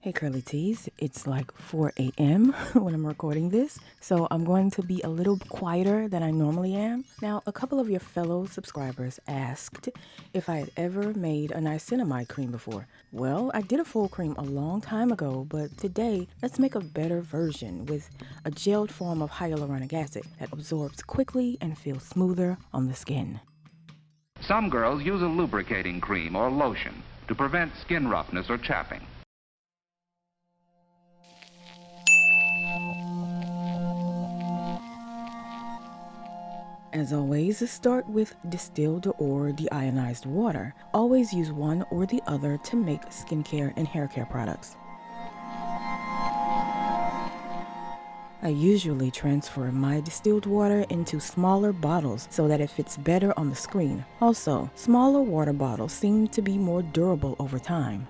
Hey Curly Tees, it's like 4 a.m. when I'm recording this, so I'm going to be a little quieter than I normally am. Now, a couple of your fellow subscribers asked if I had ever made a niacinamide cream before. Well, I did a full cream a long time ago, but today, let's make a better version with a gelled form of hyaluronic acid that absorbs quickly and feels smoother on the skin. Some girls use a lubricating cream or lotion to prevent skin roughness or chapping. As always, start with distilled or deionized water. Always use one or the other to make skincare and hair care products. I usually transfer my distilled water into smaller bottles so that it fits better on the screen. Also, smaller water bottles seem to be more durable over time.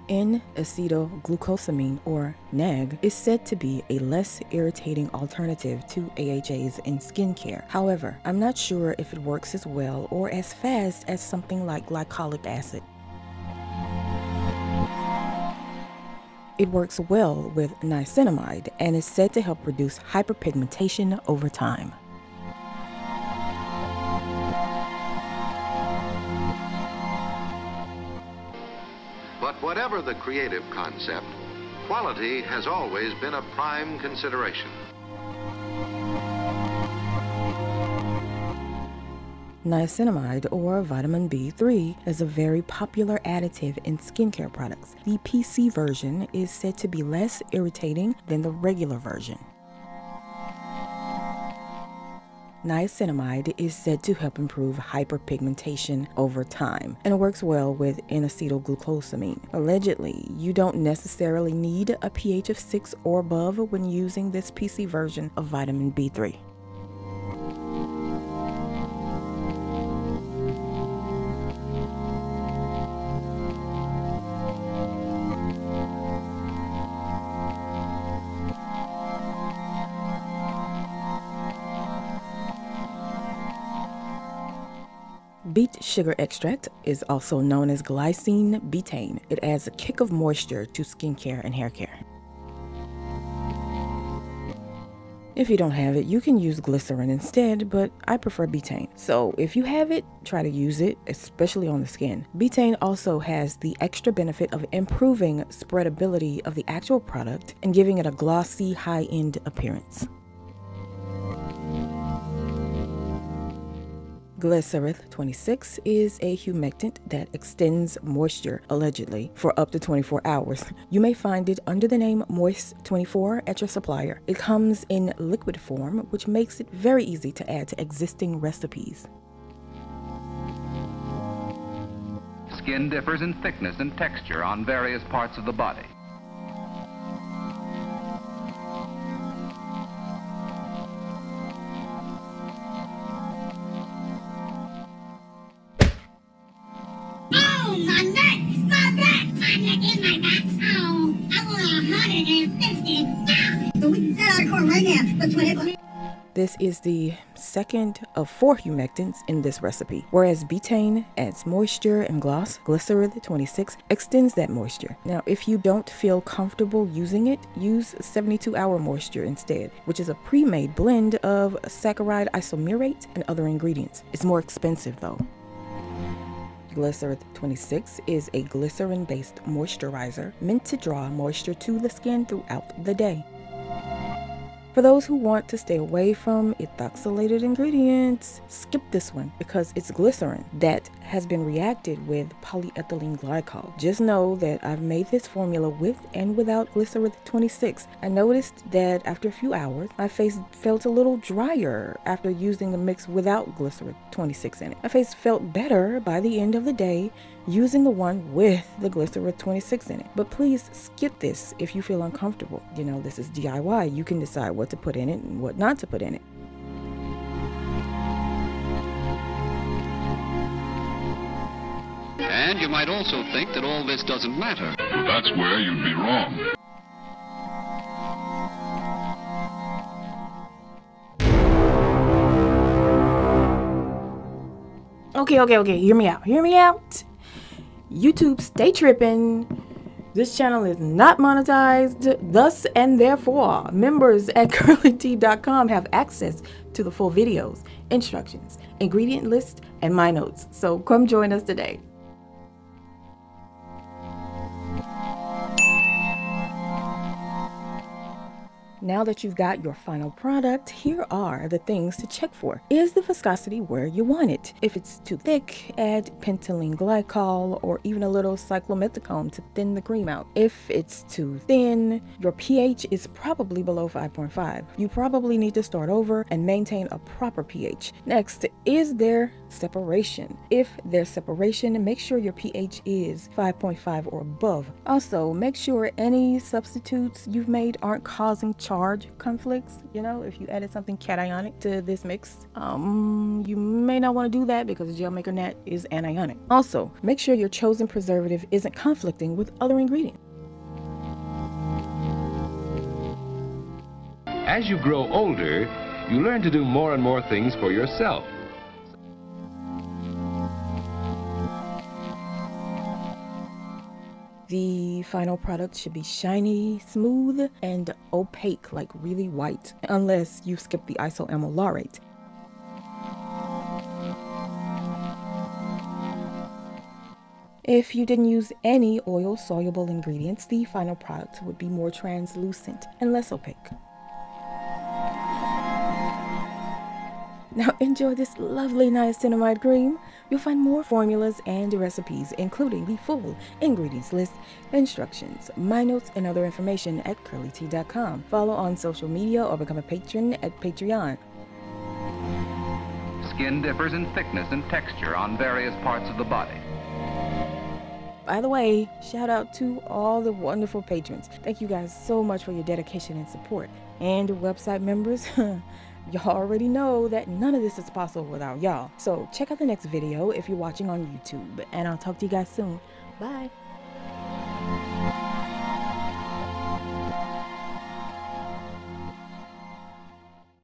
N-acetyl glucosamine, or NAG, is said to be a less irritating alternative to AHAs in skincare. However, I'm not sure if it works as well or as fast as something like glycolic acid. It works well with niacinamide and is said to help reduce hyperpigmentation over time. But whatever the creative concept, quality has always been a prime consideration. Niacinamide, or vitamin B3, is a very popular additive in skincare products. The PC version is said to be less irritating than the regular version. Niacinamide is said to help improve hyperpigmentation over time and works well with n-acetyl glucosamine. Allegedly, you don't necessarily need a pH of 6 or above when using this PC version of vitamin B3. Beet sugar extract is also known as glycine betaine. It adds a kick of moisture to skincare and hair care. If you don't have it, you can use glycerin instead, but I prefer betaine. So if you have it, try to use it, especially on the skin. Betaine also has the extra benefit of improving spreadability of the actual product and giving it a glossy, high-end appearance. Glycerin 26 is a humectant that extends moisture, allegedly, for up to 24 hours. You may find it under the name Moist 24 at your supplier. It comes in liquid form, which makes it very easy to add to existing recipes. Skin differs in thickness and texture on various parts of the body. My neck! My back! My neck and my back! Oh, I want 150. Ah! So we can set our core right now. Let's wait. This is the second of 4 humectants in this recipe. Whereas betaine adds moisture and gloss, glycerin 26 extends that moisture. Now, if you don't feel comfortable using it, use 72-hour moisture instead, which is a pre-made blend of saccharide isomerate and other ingredients. It's more expensive though. Glycerin 26 is a glycerin-based moisturizer meant to draw moisture to the skin throughout the day. For those who want to stay away from ethoxylated ingredients, skip this one because it's glycerin that has been reacted with polyethylene glycol. Just know that I've made this formula with and without glycerin 26. I noticed that after a few hours, my face felt a little drier after using the mix without glycerin 26 in it. My face felt better by the end of the day using the one with the glycerin 26 in it. But please skip this if you feel uncomfortable. You know, this is DIY. You can decide what to put in it and what not to put in it. And you might also think that all this doesn't matter. That's where you'd be wrong. Okay, hear me out. YouTube, stay tripping. This channel is not monetized, thus and therefore, members at CURLYTEA.com have access to the full videos, instructions, ingredient list, and my notes. So come join us today. Now that you've got your final product, here are the things to check for. Is the viscosity where you want it? If it's too thick, add pentylene glycol or even a little cyclomethicone to thin the cream out. If it's too thin, your pH is probably below 5.5. You probably need to start over and maintain a proper pH. Next, is there separation? If there's separation, make sure your pH is 5.5 or above. Also, make sure any substitutes you've made aren't causing charge conflicts. You know, if you added something cationic to this mix, you may not want to do that because the gel maker nat is anionic. Also, make sure your chosen preservative isn't conflicting with other ingredients. As you grow older, you learn to do more and more things for yourself. The final product should be shiny, smooth, and opaque, like really white, unless you've skipped the isoamyl laurate. If you didn't use any oil-soluble ingredients, the final product would be more translucent and less opaque. Now enjoy this lovely niacinamide cream. You'll find more formulas and recipes, including the full ingredients list, instructions, my notes, and other information at CURLYTEA.com. Follow on social media or become a patron at Patreon. Skin differs in thickness and texture on various parts of the body. By the way, shout out to all the wonderful patrons. Thank you guys so much for your dedication and support. And website members, y'all already know that none of this is possible without y'all. So check out the next video if you're watching on YouTube, and I'll talk to you guys soon. Bye.